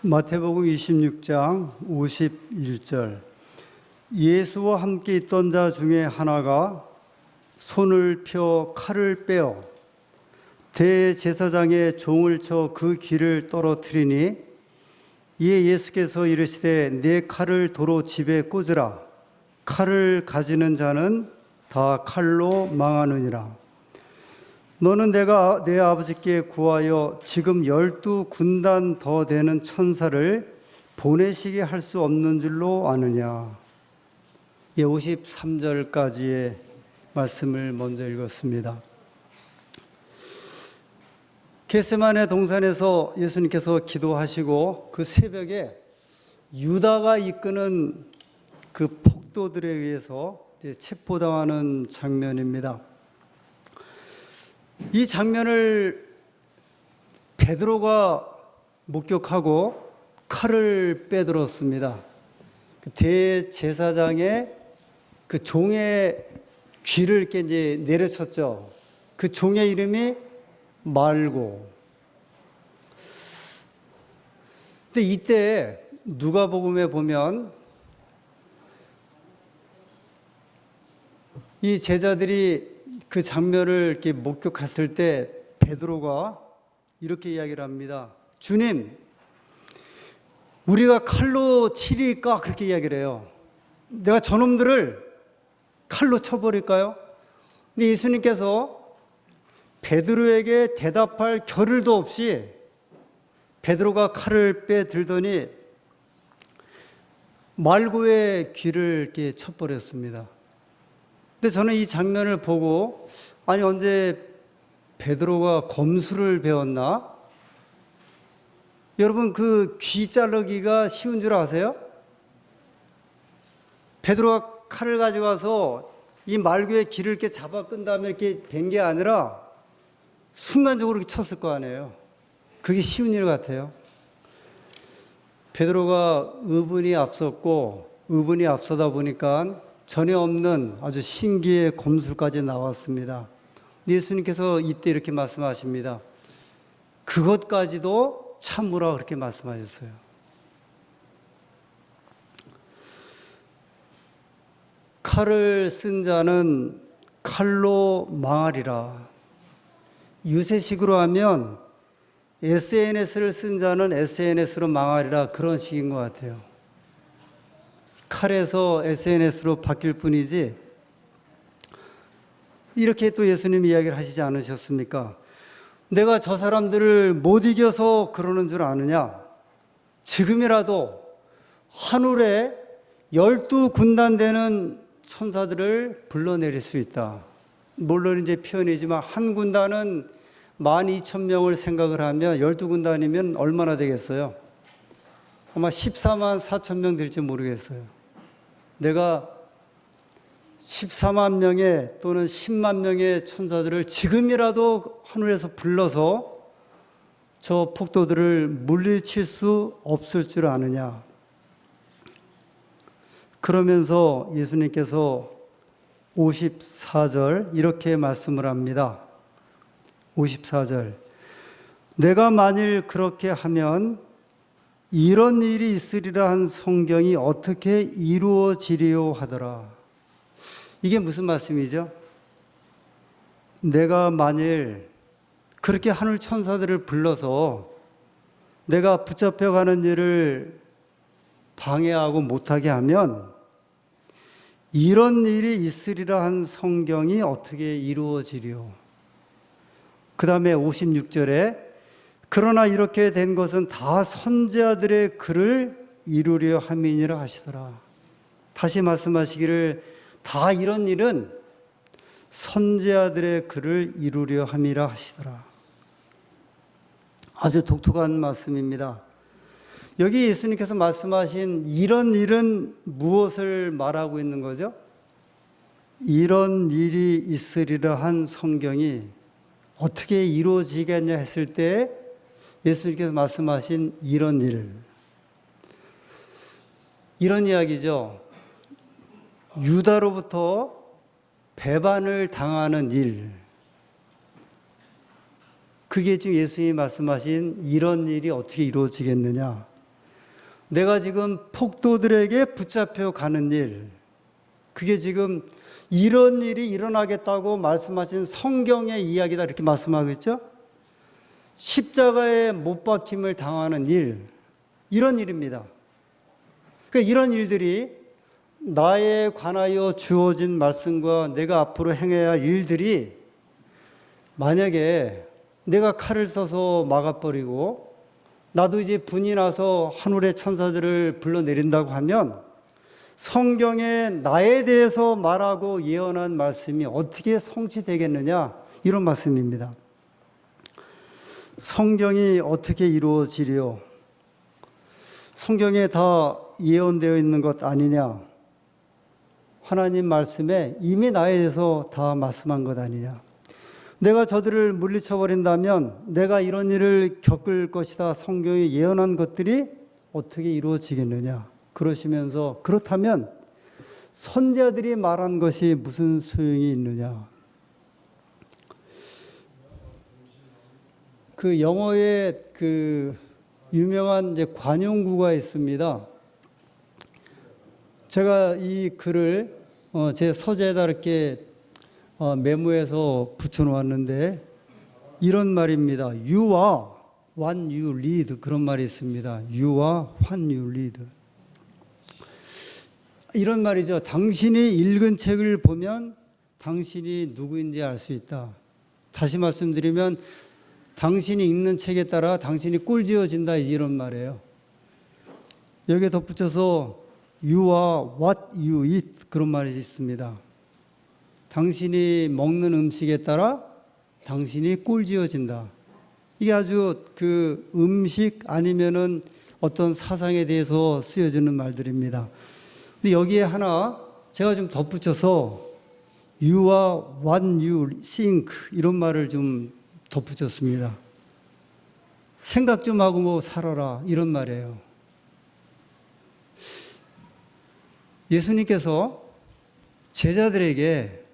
마태복음 26장 51절. 예수와 함께 있던 자 중에 하나가 손을 펴 칼을 빼어 대제사장의 종을 쳐 그 귀를 떨어뜨리니, 이에 예수께서 이르시되 내 칼을 도로 집에 꽂으라. 칼을 가지는 자는 다 칼로 망하느니라. 너는 내가 내 아버지께 구하여 지금 12군단 더 되는 천사를 보내시게 할 수 없는 줄로 아느냐. 53절까지의 말씀을 먼저 읽었습니다. 겟세마네 동산에서 예수님께서 기도하시고 그 새벽에 유다가 이끄는 그 폭도들에 의해서 체포당하는 장면입니다. 이 장면을 베드로가 목격하고 칼을 빼들었습니다. 대제사장의 그 종의 귀를 이렇게 이제 내려쳤죠. 그 종의 이름이 말고. 근데 이때 누가복음에 보면 이 제자들이 그 장면을 이렇게 목격했을 때 베드로가 이렇게 이야기를 합니다. 주님, 우리가 칼로 치리까? 그렇게 이야기를 해요. 내가 저놈들을 칼로 쳐버릴까요? 근데 예수님께서 베드로에게 대답할 겨를도 없이 베드로가 칼을 빼들더니 말고의 귀를 이렇게 쳐버렸습니다. 근데 저는 이 장면을 보고, 아니 언제 베드로가 검술을 배웠나? 여러분, 그 귀 자르기가 쉬운 줄 아세요? 베드로가 칼을 가져가서 이 말고의 귀를 이렇게 잡아 끈 다음에 이렇게 벤 게 아니라 순간적으로 이렇게 쳤을 거 아니에요. 그게 쉬운 일 같아요. 베드로가 의분이 앞섰고, 의분이 앞서다 보니까 전에 없는 아주 신기의 검술까지 나왔습니다. 예수님께서 이때 이렇게 말씀하십니다. 그것까지도 참으라, 그렇게 말씀하셨어요. 칼을 쓴 자는 칼로 망하리라. 유세식으로 하면 SNS를 쓴 자는 SNS로 망하리라, 그런 식인 것 같아요. 칼에서 SNS로 바뀔 뿐이지, 이렇게 또 예수님 이야기를 하시지 않으셨습니까? 내가 저 사람들을 못 이겨서 그러는 줄 아느냐? 지금이라도 하늘에 12군단 되는 천사들을 불러내릴 수 있다. 물론 이제 표현이지만 한 군단은 12,000명을 생각을 하면 12군단이면 얼마나 되겠어요? 아마 14만 4천 명 될지 모르겠어요. 내가 14만 명의 또는 10만 명의 천사들을 지금이라도 하늘에서 불러서 저 폭도들을 물리칠 수 없을 줄 아느냐. 그러면서 예수님께서 54절 이렇게 말씀을 합니다. 54절. 내가 만일 그렇게 하면 이런 일이 있으리라 한 성경이 어떻게 이루어지리요 하더라. 이게 무슨 말씀이죠? 내가 만일 그렇게 하늘 천사들을 불러서 내가 붙잡혀가는 일을 방해하고 못하게 하면 이런 일이 있으리라 한 성경이 어떻게 이루어지리요? 그 다음에 56절에 그러나 이렇게 된 것은 다 선지자들의 글을 이루려 함이니라 하시더라. 다시 말씀하시기를 다 이런 일은 선지자들의 글을 이루려 함이라 하시더라. 아주 독특한 말씀입니다. 여기 예수님께서 말씀하신 이런 일은 무엇을 말하고 있는 거죠? 이런 일이 있으리라 한 성경이 어떻게 이루어지겠냐 했을 때 예수님께서 말씀하신 이런 일, 이런 이야기죠. 유다로부터 배반을 당하는 일, 그게 지금 예수님이 말씀하신 이런 일이 어떻게 이루어지겠느냐. 내가 지금 폭도들에게 붙잡혀 가는 일, 그게 지금 이런 일이 일어나겠다고 말씀하신 성경의 이야기다 이렇게 말씀하고 있죠. 십자가에 못 박힘을 당하는 일, 이런 일입니다. 그러니까 이런 일들이 나에 관하여 주어진 말씀과 내가 앞으로 행해야 할 일들이 만약에 내가 칼을 써서 막아버리고 나도 이제 분이 나서 하늘의 천사들을 불러내린다고 하면 성경에 나에 대해서 말하고 예언한 말씀이 어떻게 성취되겠느냐, 이런 말씀입니다. 성경이 어떻게 이루어지려? 성경에 다 예언되어 있는 것 아니냐? 하나님 말씀에 이미 나에 대해서 다 말씀한 것 아니냐? 내가 저들을 물리쳐버린다면 내가 이런 일을 겪을 것이다, 성경에 예언한 것들이 어떻게 이루어지겠느냐? 그러시면서 그렇다면 선지자들이 말한 것이 무슨 소용이 있느냐? 그 영어에 그 유명한 이제 관용구가 있습니다. 제가 이 글을 제 서재에다 이렇게 메모해서 붙여놓았는데 이런 말입니다. You are what you read, 그런 말이 있습니다. You are what you read. 이런 말이죠. 당신이 읽은 책을 보면 당신이 누구인지 알 수 있다. 다시 말씀드리면 당신이 읽는 책에 따라 당신이 꼴지어진다, 이런 말이에요. 여기에 덧붙여서 You are what you eat, 그런 말이 있습니다. 당신이 먹는 음식에 따라 당신이 꼴지어진다. 이게 아주 그 음식 아니면은 어떤 사상에 대해서 쓰여지는 말들입니다. 근데 여기에 하나 제가 좀 덧붙여서 You are what you think, 이런 말을 좀 덧붙였습니다. 생각 좀 하고 뭐 살아라, 이런 말이에요. 예수님께서 제자들에게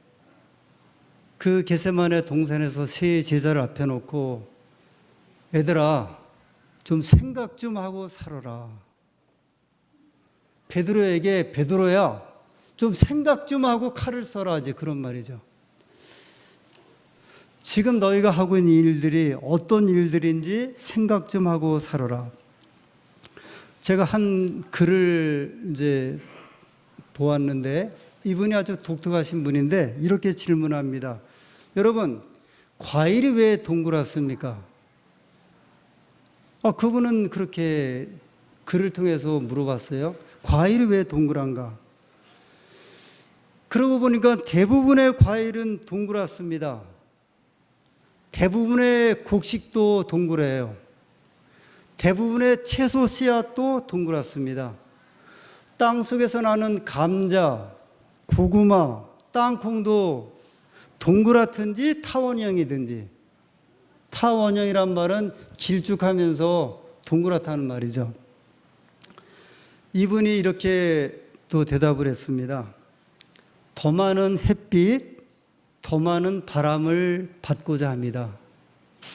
그 겟세마네 동산에서 세 제자를 앞에 놓고 얘들아 좀 생각 좀 하고 살아라. 베드로에게 베드로야 좀 생각 좀 하고 칼을 써라, 이제 그런 말이죠. 지금 너희가 하고 있는 일들이 어떤 일들인지 생각 좀 하고 살아라. 제가 한 글을 이제 보았는데 이분이 아주 독특하신 분인데 이렇게 질문합니다. 여러분, 과일이 왜 동그랗습니까? 그분은 그렇게 글을 통해서 물어봤어요. 과일이 왜 동그란가? 그러고 보니까 대부분의 과일은 동그랗습니다. 대부분의 곡식도 동그래요. 대부분의 채소 씨앗도 동그랗습니다. 땅 속에서 나는 감자, 고구마, 땅콩도 동그랗든지 타원형이든지, 타원형이란 말은 길쭉하면서 동그랗다는 말이죠. 이분이 이렇게 또 대답을 했습니다. 더 많은 햇빛, 더 많은 바람을 받고자 합니다.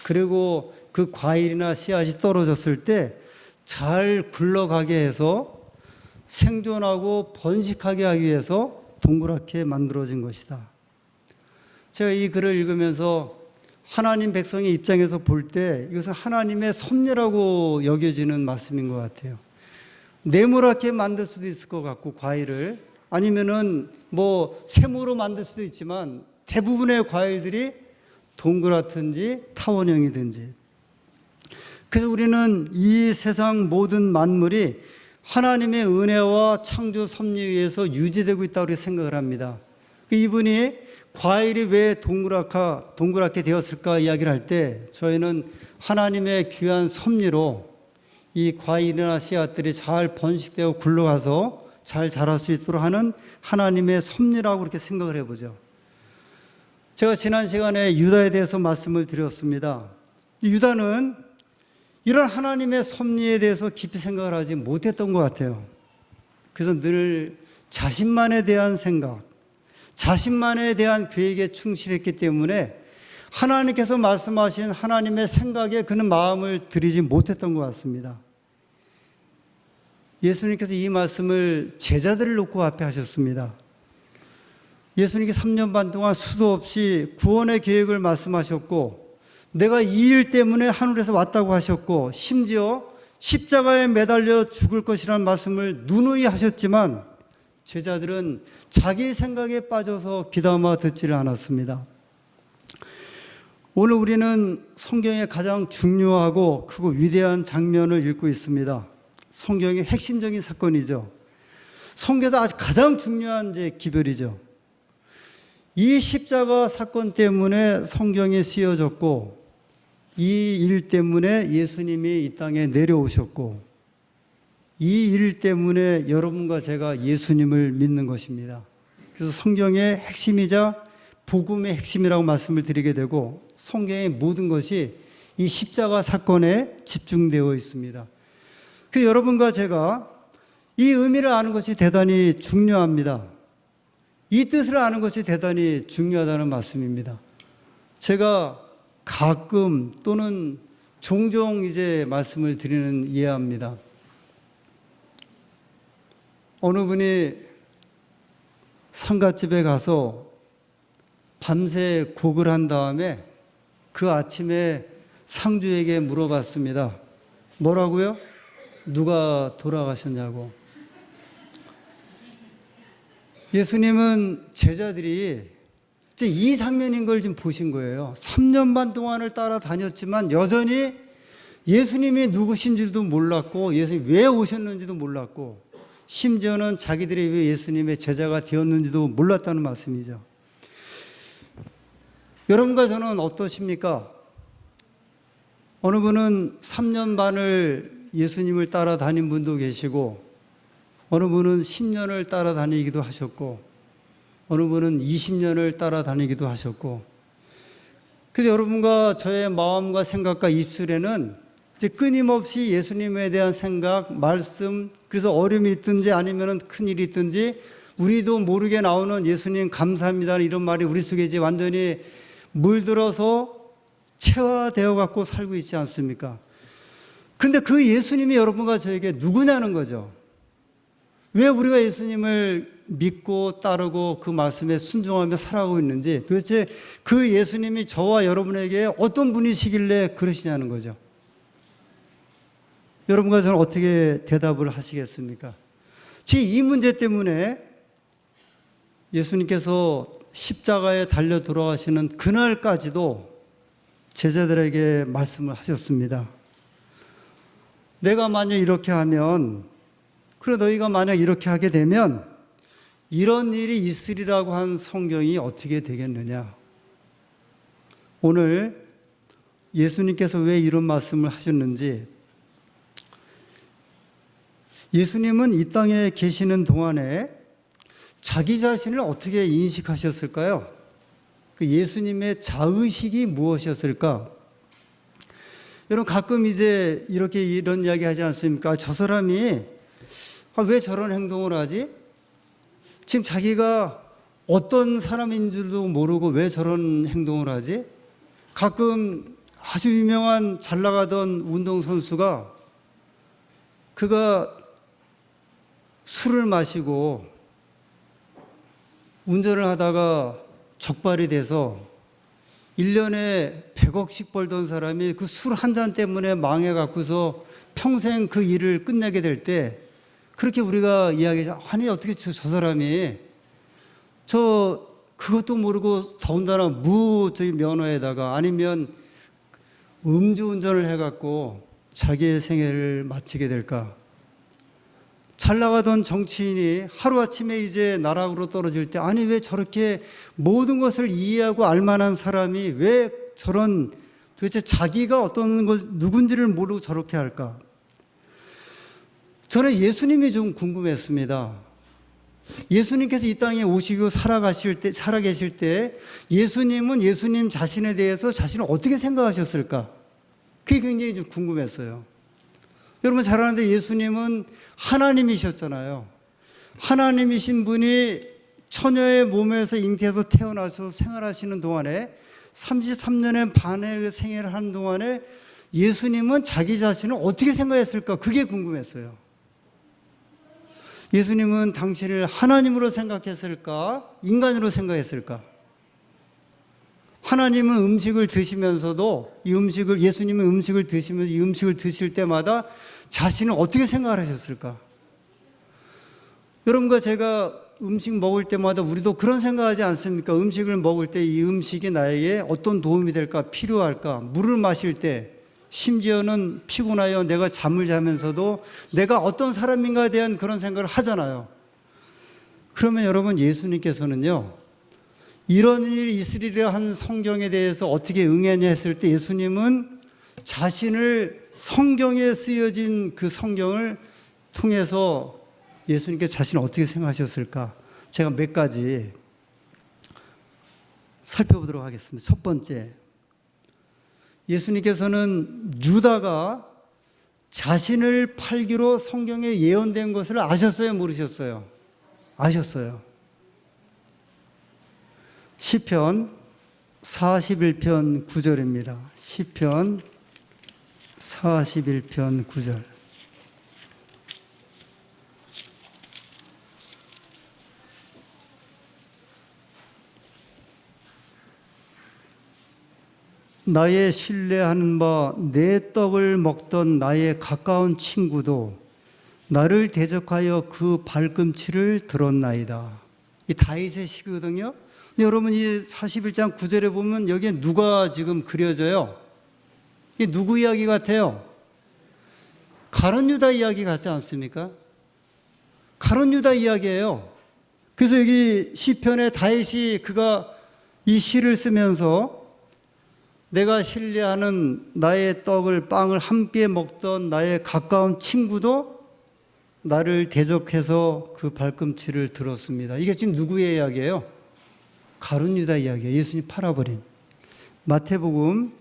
그리고 그 과일이나 씨앗이 떨어졌을 때 잘 굴러가게 해서 생존하고 번식하게 하기 위해서 동그랗게 만들어진 것이다. 제가 이 글을 읽으면서 하나님 백성의 입장에서 볼 때 이것은 하나님의 섭리라고 여겨지는 말씀인 것 같아요. 네모랗게 만들 수도 있을 것 같고, 과일을 아니면은 뭐 세모로 만들 수도 있지만 대부분의 과일들이 동그랗든지 타원형이든지. 그래서 우리는 이 세상 모든 만물이 하나님의 은혜와 창조 섭리에 의해서 유지되고 있다고 생각을 합니다. 이분이 과일이 왜 동그랗게 되었을까 이야기를 할 때 저희는 하나님의 귀한 섭리로 이 과일이나 씨앗들이 잘 번식되어 굴러가서 잘 자랄 수 있도록 하는 하나님의 섭리라고 그렇게 생각을 해보죠. 제가 지난 시간에 유다에 대해서 말씀을 드렸습니다. 유다는 이런 하나님의 섭리에 대해서 깊이 생각을 하지 못했던 것 같아요. 그래서 늘 자신만에 대한 생각, 자신만에 대한 계획에 충실했기 때문에 하나님께서 말씀하신 하나님의 생각에 그는 마음을 들이지 못했던 것 같습니다. 예수님께서 이 말씀을 제자들을 놓고 앞에 하셨습니다. 예수님께 3년 반 동안 수도 없이 구원의 계획을 말씀하셨고, 내가 이 일 때문에 하늘에서 왔다고 하셨고, 심지어 십자가에 매달려 죽을 것이라는 말씀을 누누이 하셨지만 제자들은 자기 생각에 빠져서 귀담아 듣지를 않았습니다. 오늘 우리는 성경의 가장 중요하고 크고 위대한 장면을 읽고 있습니다. 성경의 핵심적인 사건이죠. 성경에서 아주 가장 중요한 기별이죠. 이 십자가 사건 때문에 성경이 쓰여졌고, 이 일 때문에 예수님이 이 땅에 내려오셨고, 이 일 때문에 여러분과 제가 예수님을 믿는 것입니다. 그래서 성경의 핵심이자 복음의 핵심이라고 말씀을 드리게 되고, 성경의 모든 것이 이 십자가 사건에 집중되어 있습니다. 그 여러분과 제가 이 의미를 아는 것이 대단히 중요합니다. 이 뜻을 아는 것이 대단히 중요하다는 말씀입니다. 제가 가끔 또는 종종 말씀을 드리는 이해합니다. 어느 분이 상갓집에 가서 밤새 곡을 한 다음에 그 아침에 상주에게 물어봤습니다. 뭐라고요? 누가 돌아가셨냐고. 예수님은 제자들이 이 장면인 걸 좀 보신 거예요. 3년 반 동안을 따라다녔지만 여전히 예수님이 누구신지도 몰랐고, 예수님이 왜 오셨는지도 몰랐고, 심지어는 자기들이 왜 예수님의 제자가 되었는지도 몰랐다는 말씀이죠. 여러분과 저는 어떠십니까? 어느 분은 3년 반을 예수님을 따라다닌 분도 계시고, 어느 분은 10년을 따라다니기도 하셨고, 어느 분은 20년을 따라다니기도 하셨고, 그래서 여러분과 저의 마음과 생각과 입술에는 끊임없이 예수님에 대한 생각, 말씀, 그래서 어려움이 있든지 아니면 큰일이 있든지 우리도 모르게 나오는 예수님 감사합니다 이런 말이 우리 속에 이제 완전히 물들어서 체화되어 갖고 살고 있지 않습니까? 그런데 그 예수님이 여러분과 저에게 누구냐는 거죠. 왜 우리가 예수님을 믿고 따르고 그 말씀에 순종하며 살아가고 있는지, 도대체 그 예수님이 저와 여러분에게 어떤 분이시길래 그러시냐는 거죠. 여러분과 저는 어떻게 대답을 하시겠습니까? 이 문제 때문에 예수님께서 십자가에 달려 돌아가시는 그날까지도 제자들에게 말씀을 하셨습니다. 내가 만약 이렇게 하면, 그래 너희가 만약 이렇게 하게 되면 이런 일이 있으리라고 한 성경이 어떻게 되겠느냐. 오늘 예수님께서 왜 이런 말씀을 하셨는지, 예수님은 이 땅에 계시는 동안에 자기 자신을 어떻게 인식하셨을까요? 그 예수님의 자의식이 무엇이었을까? 여러분 가끔 이렇게 이런 이야기 하지 않습니까? 저 사람이 왜 저런 행동을 하지? 지금 자기가 어떤 사람인 줄도 모르고 왜 저런 행동을 하지? 가끔 아주 유명한 잘 나가던 운동선수가 그가 술을 마시고 운전을 하다가 적발이 돼서 1년에 100억씩 벌던 사람이 그 술 한 잔 때문에 망해갖고서 평생 그 일을 끝내게 될 때, 그렇게 우리가 이야기하죠. 아니 어떻게 저 사람이 그것도 모르고 더군다나 면허에다가 아니면 음주운전을 해갖고 자기의 생애를 마치게 될까? 잘 나가던 정치인이 하루아침에 나락으로 떨어질 때, 아니 왜 저렇게 모든 것을 이해하고 알만한 사람이 왜 저런, 도대체 자기가 어떤 것 누군지를 모르고 저렇게 할까? 저는 예수님이 좀 궁금했습니다. 예수님께서 이 땅에 오시고 살아 계실 때 예수님은 예수님 자신에 대해서 자신을 어떻게 생각하셨을까? 그게 굉장히 좀 궁금했어요. 여러분 잘 아는데 예수님은 하나님이셨잖아요. 하나님이신 분이 처녀의 몸에서 잉태해서 태어나서 생활하시는 동안에 33년의 반의 생애를 하는 동안에 예수님은 자기 자신을 어떻게 생각했을까? 그게 궁금했어요. 예수님은 당신을 하나님으로 생각했을까? 인간으로 생각했을까? 하나님은 음식을 드시면서도 예수님은 음식을 드시면서 이 음식을 드실 때마다 자신을 어떻게 생각을 하셨을까? 여러분과 제가 음식 먹을 때마다 우리도 그런 생각하지 않습니까? 음식을 먹을 때 이 음식이 나에게 어떤 도움이 될까? 필요할까? 물을 마실 때 심지어는 피곤하여 내가 잠을 자면서도 내가 어떤 사람인가에 대한 그런 생각을 하잖아요. 그러면 여러분, 예수님께서는요, 이런 일이 있으리라 한 성경에 대해서 어떻게 응했냐 했을 때 예수님은 자신을 성경에 쓰여진 그 성경을 통해서 예수님께서 자신을 어떻게 생각하셨을까? 제가 몇 가지 살펴보도록 하겠습니다. 첫 번째, 예수님께서는 유다가 자신을 팔기로 성경에 예언된 것을 아셨어요? 모르셨어요? 아셨어요. 시편 41편 9절입니다. 시편 41편 9절. 나의 신뢰하는 바 내 떡을 먹던 나의 가까운 친구도 나를 대적하여 그 발꿈치를 들었나이다. 이 다윗의 시거든요. 근데 여러분, 이 41장 9절에 보면 여기에 누가 지금 그려져요? 이게 누구 이야기 같아요? 가룟 유다 이야기 같지 않습니까? 가룟 유다 이야기예요. 그래서 여기 시편에 다윗이 그가 이 시를 쓰면서 내가 신뢰하는 나의 빵을 함께 먹던 나의 가까운 친구도 나를 대적해서 그 발꿈치를 들었습니다. 이게 지금 누구의 이야기예요? 가룟 유다 이야기예요. 예수님 팔아버린. 마태복음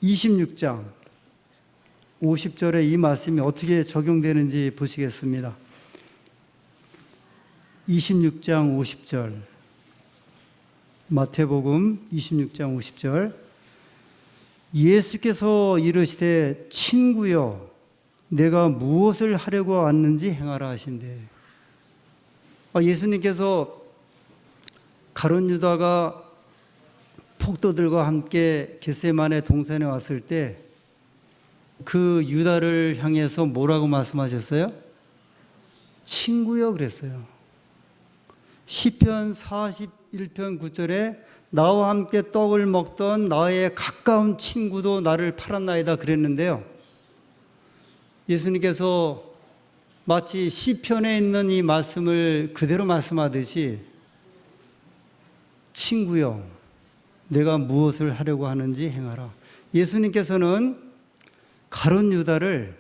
26장 50절에 이 말씀이 어떻게 적용되는지 보시겠습니다. 26장 50절. 마태복음 26장 50절. 예수께서 이르시되 친구여 내가 무엇을 하려고 왔는지 행하라 하신대. 예수님께서 가룟 유다가 폭도들과 함께 겟세마네 동산에 왔을 때 그 유다를 향해서 뭐라고 말씀하셨어요? 친구여 그랬어요. 시편 41편 9절에 나와 함께 떡을 먹던 나의 가까운 친구도 나를 팔았나이다 그랬는데요. 예수님께서 마치 시편에 있는 이 말씀을 그대로 말씀하듯이 친구여 내가 무엇을 하려고 하는지 행하라. 예수님께서는 가룟 유다를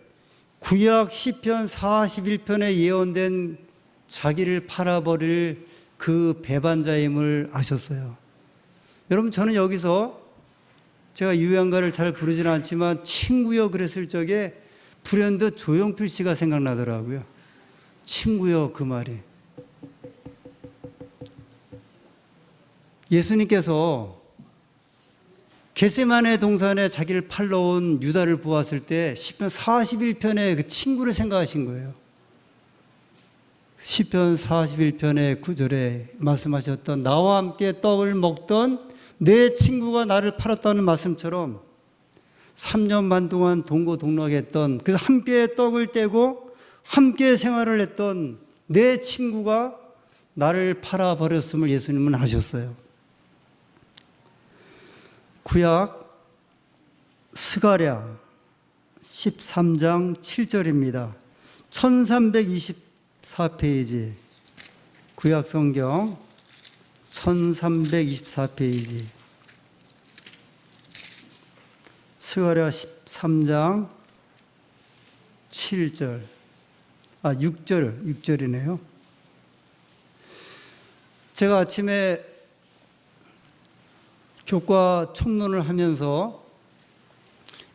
구약 시편 41편에 예언된 자기를 팔아버릴 그 배반자임을 아셨어요. 여러분, 저는 여기서 제가 유행가를 잘 부르지는 않지만 친구여 그랬을 적에 불현듯 조용필 씨가 생각나더라고요. 친구여 그 말이. 예수님께서 겟세마네 동산에 자기를 팔러 온 유다를 보았을 때 시편 41편의 그 친구를 생각하신 거예요. 시편 41편의 9절에 말씀하셨던 나와 함께 떡을 먹던 내 친구가 나를 팔았다는 말씀처럼 3년 반 동안 동고동락했던, 그래서 함께 떡을 떼고 함께 생활을 했던 내 친구가 나를 팔아버렸음을 예수님은 아셨어요. 구약 스가랴 13장 7절입니다. 1324페이지 구약 성경 1324페이지 스가랴 13장 7절 6절이네요. 제가 아침에 교과 총론을 하면서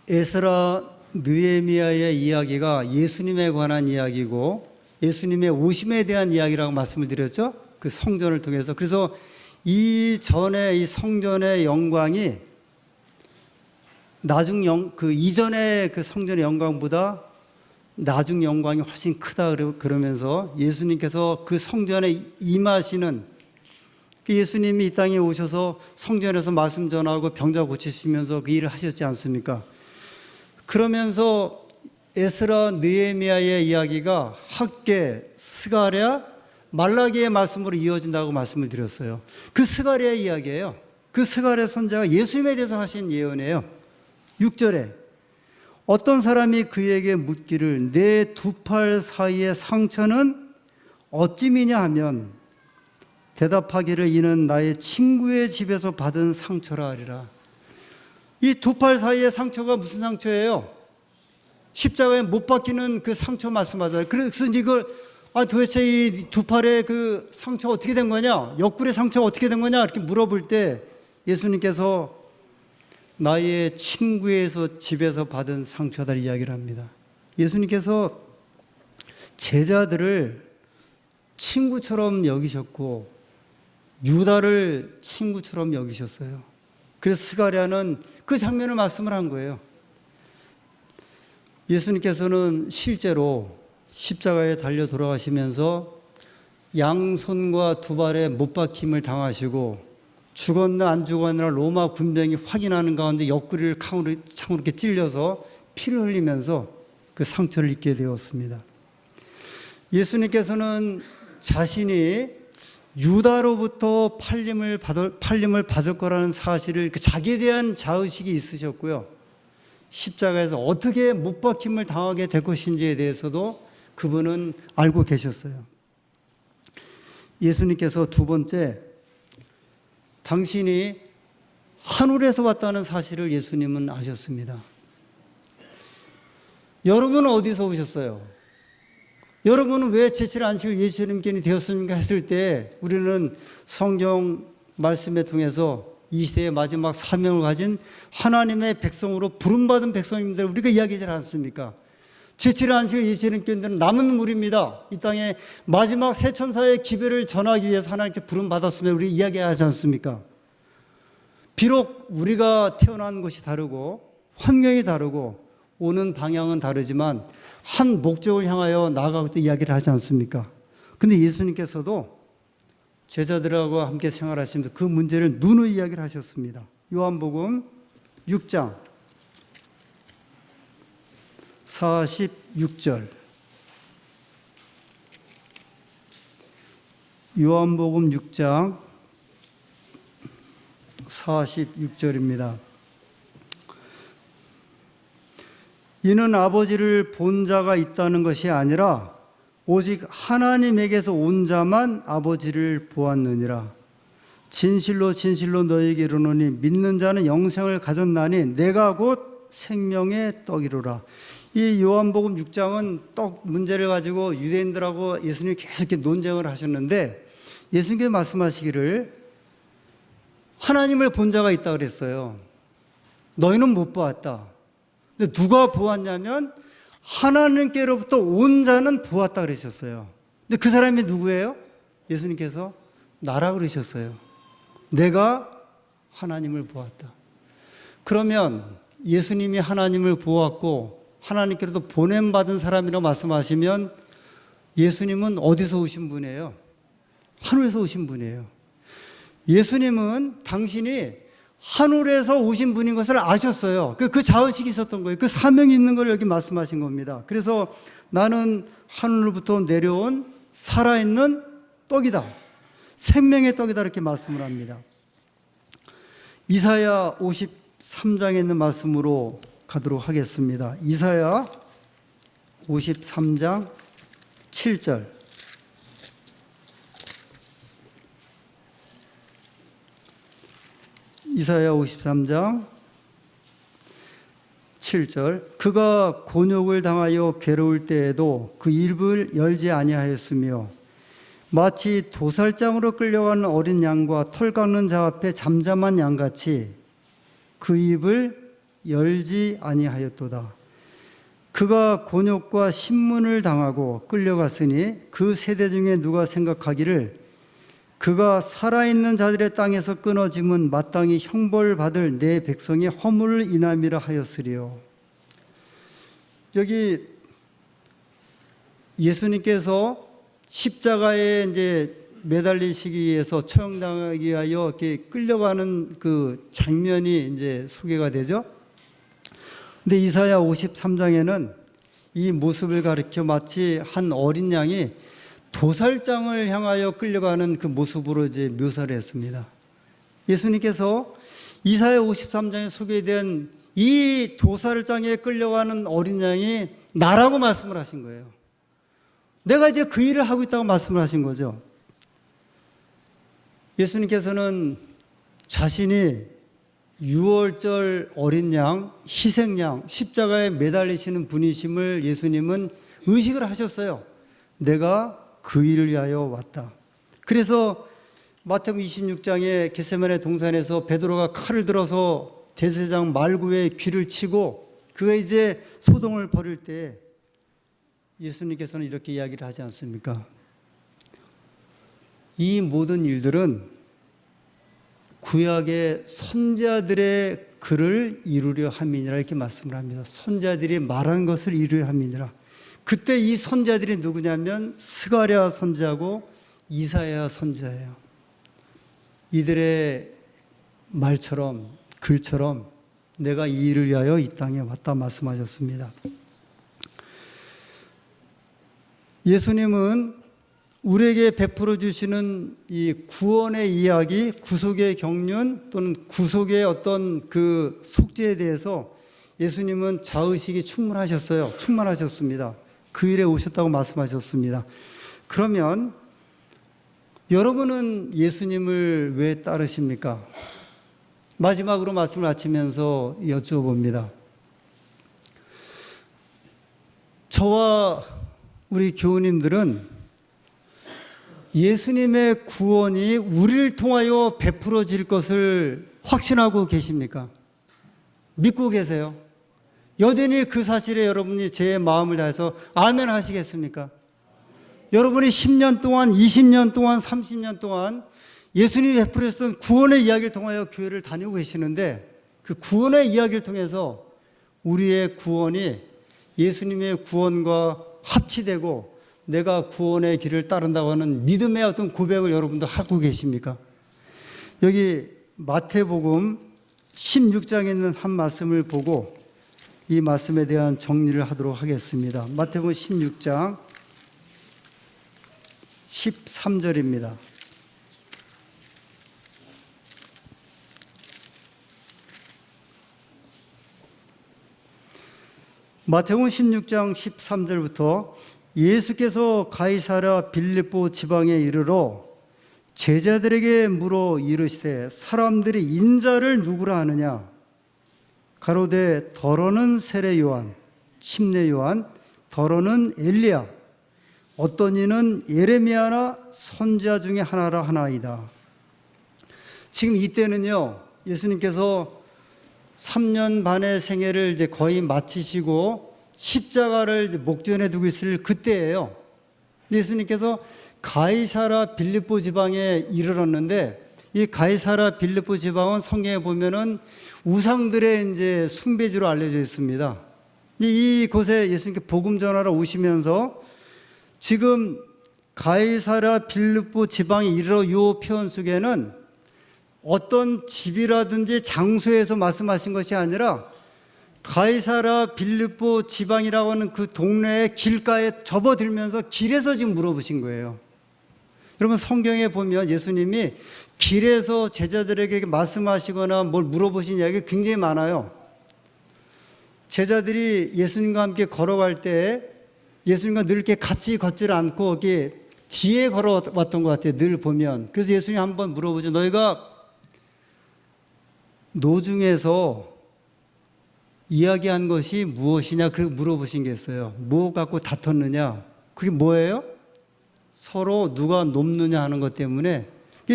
에스라 느헤미야의 이야기가 예수님에 관한 이야기고 예수님의 오심에 대한 이야기라고 말씀을 드렸죠. 그 성전을 통해서. 그래서 이전에 이 성전의 영광이 그 이전의 그 성전의 영광보다 나중 영광이 훨씬 크다 그러면서 예수님께서 그 성전에 임하시는 그 예수님이 이 땅에 오셔서 성전에서 말씀 전하고 병자 고치시면서 그 일을 하셨지 않습니까? 그러면서 에스라 느헤미야의 이야기가 학개, 스가랴, 말라기의 말씀으로 이어진다고 말씀을 드렸어요. 그 스가랴의 이야기예요. 그 스가랴 선지자가 예수님에 대해서 하신 예언이에요. 6절에 어떤 사람이 그에게 묻기를 내 두 팔 사이의 상처는 어찌미냐 하면 대답하기를 이는 나의 친구의 집에서 받은 상처라 하리라. 이 두 팔 사이의 상처가 무슨 상처예요? 십자가에 못 박히는 그 상처 말씀하잖아요. 그래서 이걸 도대체 이 두 팔의 그 상처 어떻게 된 거냐? 옆구리 상처가 어떻게 된 거냐? 이렇게 물어볼 때 예수님께서 나의 친구에서 집에서 받은 상처다 이야기를 합니다. 예수님께서 제자들을 친구처럼 여기셨고 유다를 친구처럼 여기셨어요. 그래서 스가랴는 그 장면을 말씀을 한 거예요. 예수님께서는 실제로 십자가에 달려 돌아가시면서 양손과 두 발에 못 박힘을 당하시고 죽었나 안 죽었나 로마 군병이 확인하는 가운데 옆구리를 창으로 이렇게 찔려서 피를 흘리면서 그 상처를 입게 되었습니다. 예수님께서는 자신이 유다로부터 팔림을 받을 거라는 사실을 자기에 대한 자의식이 있으셨고요. 십자가에서 어떻게 못 박힘을 당하게 될 것인지에 대해서도 그분은 알고 계셨어요. 예수님께서 두 번째, 당신이 하늘에서 왔다는 사실을 예수님은 아셨습니다. 여러분은 어디서 오셨어요? 여러분은 왜 제7 안식일 예수님께 되었습니까? 했을 때 우리는 성경 말씀에 통해서 이 시대의 마지막 사명을 가진 하나님의 백성으로 부름받은 백성님들 우리가 이야기하지 않습니까? 제7 안식일 예수님께는 남은 무리입니다. 이 땅에 마지막 새 천사의 기별을 전하기 위해서 하나님께 부름받았으면 우리 이야기하지 않습니까? 비록 우리가 태어난 곳이 다르고 환경이 다르고 오는 방향은 다르지만 한 목적을 향하여 나아가고 또 이야기를 하지 않습니까? 근데 예수님께서도 제자들하고 함께 생활하시면서 그 문제를 누누이 이야기를 하셨습니다. 요한복음 6장 46절. 요한복음 6장 46절입니다. 이는 아버지를 본 자가 있다는 것이 아니라 오직 하나님에게서 온 자만 아버지를 보았느니라. 진실로 진실로 너희에게 이르노니 믿는 자는 영생을 가졌나니 내가 곧 생명의 떡이로라. 이 요한복음 6장은 떡 문제를 가지고 유대인들하고 예수님이 계속 이렇게 논쟁을 하셨는데 예수님께서 말씀하시기를 하나님을 본 자가 있다 그랬어요. 너희는 못 보았다. 근데 누가 보았냐면 하나님께로부터 온 자는 보았다 그러셨어요. 근데 그 사람이 누구예요? 예수님께서 나라 그러셨어요. 내가 하나님을 보았다. 그러면 예수님이 하나님을 보았고 하나님께로도 보냄받은 사람이라고 말씀하시면 예수님은 어디서 오신 분이에요? 하늘에서 오신 분이에요. 예수님은 당신이 하늘에서 오신 분인 것을 아셨어요. 그 자의식이 있었던 거예요. 그 사명이 있는 걸 여기 말씀하신 겁니다. 그래서 나는 하늘로부터 내려온 살아있는 떡이다. 생명의 떡이다 이렇게 말씀을 합니다. 이사야 53장에 있는 말씀으로 가도록 하겠습니다. 이사야 53장 7절. 이사야 53장 7절. 그가 곤욕을 당하여 괴로울 때에도 그 입을 열지 아니하였으며 마치 도살장으로 끌려가는 어린 양과 털 깎는 자 앞에 잠잠한 양같이 그 입을 열지 아니하였도다. 그가 곤욕과 신문을 당하고 끌려갔으니 그 세대 중에 누가 생각하기를 그가 살아있는 자들의 땅에서 끊어짐은 마땅히 형벌받을 내 백성의 허물을 인함이라 하였으리요. 여기 예수님께서 십자가에 이제 매달리시기 위해서 처형당하기 위하여 이렇게 끌려가는 그 장면이 이제 소개가 되죠. 근데 이사야 53장에는 이 모습을 가리켜 마치 한 어린 양이 도살장을 향하여 끌려가는 그 모습으로 이제 묘사를 했습니다. 예수님께서 이사야 53장에 소개된 이 도살장에 끌려가는 어린 양이 나라고 말씀을 하신 거예요. 내가 이제 그 일을 하고 있다고 말씀을 하신 거죠. 예수님께서는 자신이 유월절 어린 양, 희생양, 십자가에 매달리시는 분이심을 예수님은 의식을 하셨어요. 내가 그 일을 위하여 왔다. 그래서 마태복음 26장에 겟세마네 동산에서 베드로가 칼을 들어서 대제사장 말구의 귀를 치고 그가 이제 소동을 벌일 때 예수님께서는 이렇게 이야기를 하지 않습니까? 이 모든 일들은 구약의 선지자들의 글을 이루려 함이니라 이렇게 말씀을 합니다. 선지자들이 말한 것을 이루려 함이니라. 그때 이 선지자들이 누구냐면 스가랴 선지자고 이사야 선지자예요. 이들의 말처럼 글처럼 내가 이 일을 위하여 이 땅에 왔다 말씀하셨습니다. 예수님은 우리에게 베풀어 주시는 이 구원의 이야기, 구속의 경륜 또는 구속의 어떤 그 속죄에 대해서 예수님은 자의식이 충만하셨습니다. 그 일에 오셨다고 말씀하셨습니다. 그러면 여러분은 예수님을 왜 따르십니까? 마지막으로 말씀을 마치면서 여쭤봅니다. 저와 우리 교우님들은 예수님의 구원이 우리를 통하여 베풀어질 것을 확신하고 계십니까? 믿고 계세요? 여전히 그 사실에 여러분이 제 마음을 다해서 아멘 하시겠습니까? 여러분이 10년 동안, 20년 동안, 30년 동안 예수님이 베풀었던 구원의 이야기를 통하여 교회를 다니고 계시는데 그 구원의 이야기를 통해서 우리의 구원이 예수님의 구원과 합치되고 내가 구원의 길을 따른다고 하는 믿음의 어떤 고백을 여러분도 하고 계십니까? 여기 마태복음 16장에 있는 한 말씀을 보고 이 말씀에 대한 정리를 하도록 하겠습니다. 마태복음 16장 13절입니다. 마태복음 16장 13절부터 예수께서 가이사랴 빌립보 지방에 이르러 제자들에게 물어 이르시되 사람들이 인자를 누구라 하느냐? 가로되 더러는 세례 요한, 침례 요한, 더러는 엘리야, 어떤 이는 예레미야나 선지자 중에 하나라 하나이다. 지금 이때는요, 예수님께서 3년 반의 생애를 이제 거의 마치시고 십자가를 목전에 두고 있을 그때예요. 예수님께서 가이사랴 빌립보 지방에 이르렀는데 이 가이사랴 빌립보 지방은 성경에 보면은 우상들의 이제 숭배지로 알려져 있습니다. 이곳에 예수님께 복음 전하러 오시면서 지금 가이사랴 빌립보 지방에 이르러 요 표현 속에는 어떤 집이라든지 장소에서 말씀하신 것이 아니라 가이사랴 빌립보 지방이라고 하는 그 동네의 길가에 접어들면서 길에서 지금 물어보신 거예요. 여러분 성경에 보면 예수님이 길에서 제자들에게 말씀하시거나 뭘 물어보신 이야기가 굉장히 많아요. 제자들이 예수님과 함께 걸어갈 때 예수님과 늘 이렇게 같이 걷지를 않고 이렇게 뒤에 걸어왔던 것 같아요. 늘 보면. 그래서 예수님 한번 물어보죠. 너희가 노중에서 이야기한 것이 무엇이냐? 그렇게 물어보신 게 있어요. 무엇 갖고 다퉜느냐? 그게 뭐예요? 서로 누가 높느냐 하는 것 때문에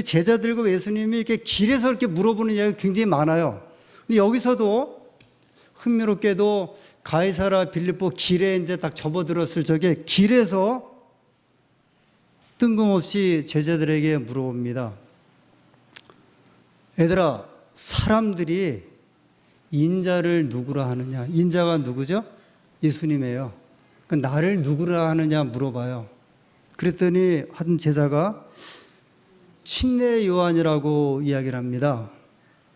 제자들과 예수님이 이렇게 길에서 이렇게 물어보는 이야기가 굉장히 많아요. 근데 여기서도 흥미롭게도 가이사랴 빌립보 길에 이제 딱 접어들었을 적에 길에서 뜬금없이 제자들에게 물어봅니다. 얘들아, 사람들이 인자를 누구라 하느냐? 인자가 누구죠? 예수님이에요. 그 나를 누구라 하느냐 물어봐요. 그랬더니 한 제자가 침례 요한이라고 이야기를 합니다.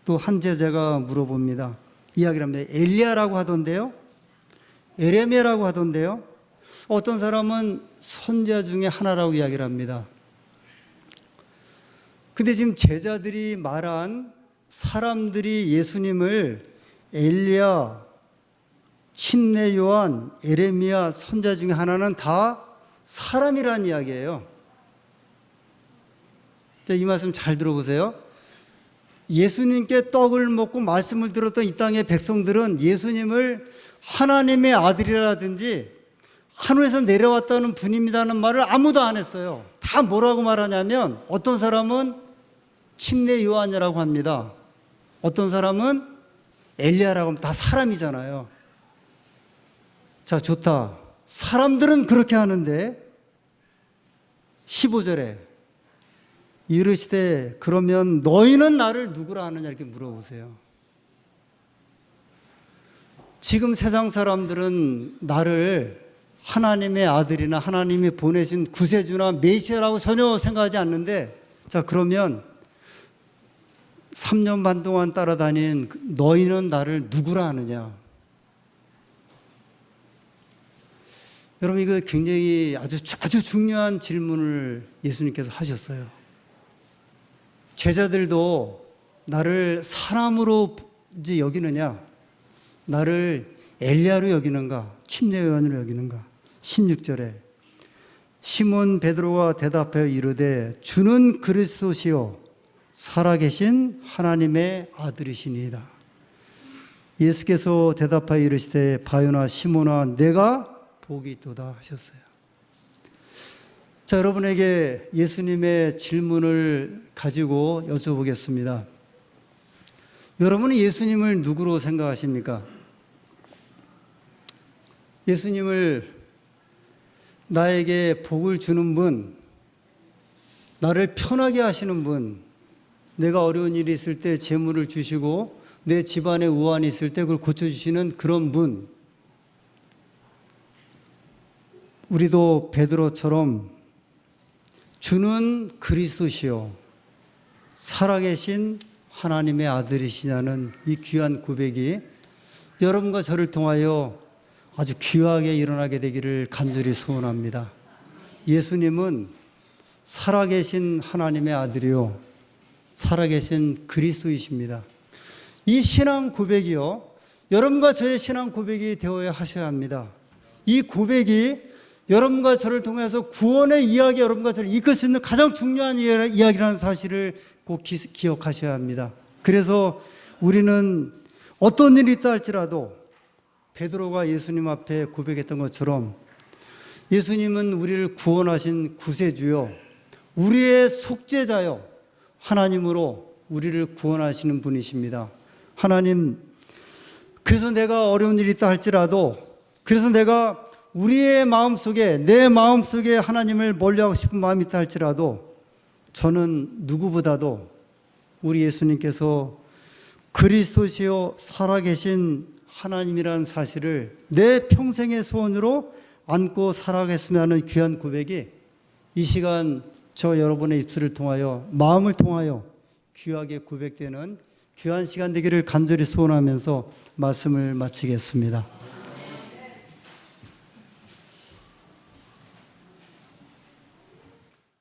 또 한 제자가 물어봅니다. 이야기를 합니다. 엘리야라고 하던데요. 에레미야라고 하던데요. 어떤 사람은 선지자 중에 하나라고 이야기를 합니다. 근데 지금 제자들이 말한 사람들이 예수님을 엘리야, 침례 요한, 에레미야, 선지자 중에 하나는 다 사람이라는 이야기예요. 자, 이 말씀 잘 들어보세요. 예수님께 떡을 먹고 말씀을 들었던 이 땅의 백성들은 예수님을 하나님의 아들이라든지 하늘에서 내려왔다는 분입니다는 말을 아무도 안 했어요. 다 뭐라고 말하냐면 어떤 사람은 침례 요한이라고 합니다. 어떤 사람은 엘리야라고 하면 다 사람이잖아요. 자, 좋다. 사람들은 그렇게 하는데 15절에 이르시되 그러면 너희는 나를 누구라 하느냐 이렇게 물어보세요. 지금 세상 사람들은 나를 하나님의 아들이나 하나님이 보내신 구세주나 메시아라고 전혀 생각하지 않는데, 자, 그러면 3년 반 동안 따라다닌 너희는 나를 누구라 하느냐. 여러분, 이거 굉장히 아주 중요한 질문을 예수님께서 하셨어요. 제자들도 나를 사람으로 이제 여기느냐, 나를 엘리야로 여기는가, 침례 요한으로 여기는가. 16절에 시몬 베드로가 대답하여 이르되 주는 그리스도시요 살아계신 하나님의 아들이시니이다. 예수께서 대답하여 이르시되 바요나 시몬아 내가 복이 있도다 하셨어요. 자, 여러분에게 예수님의 질문을 가지고 여쭤보겠습니다. 여러분은 예수님을 누구로 생각하십니까? 예수님을 나에게 복을 주는 분, 나를 편하게 하시는 분, 내가 어려운 일이 있을 때 재물을 주시고 내 집안에 우환이 있을 때 그걸 고쳐주시는 그런 분. 우리도 베드로처럼 주는 그리스도시요 살아계신 하나님의 아들이시냐는 이 귀한 고백이 여러분과 저를 통하여 아주 귀하게 일어나게 되기를 간절히 소원합니다. 예수님은 살아계신 하나님의 아들이요 살아계신 그리스도이십니다. 이 신앙 고백이요 여러분과 저의 신앙 고백이 되어야 하셔야 합니다. 이 고백이 여러분과 저를 통해서 구원의 이야기, 여러분과 저를 이끌 수 있는 가장 중요한 이야기라는 사실을 꼭 기억하셔야 합니다. 그래서 우리는 어떤 일이 있다 할지라도 베드로가 예수님 앞에 고백했던 것처럼 예수님은 우리를 구원하신 구세주요 우리의 속죄자요 하나님으로 우리를 구원하시는 분이십니다. 하나님, 그래서 내가 어려운 일이 있다 할지라도, 그래서 내가 우리의 마음속에, 내 마음속에 하나님을 멀리하고 싶은 마음이 있다 할지라도 저는 누구보다도 우리 예수님께서 그리스도시요 살아계신 하나님이라는 사실을 내 평생의 소원으로 안고 살아가겠으면 하는 귀한 고백이 이 시간 저 여러분의 입술을 통하여, 마음을 통하여 귀하게 고백되는 귀한 시간 되기를 간절히 소원하면서 말씀을 마치겠습니다.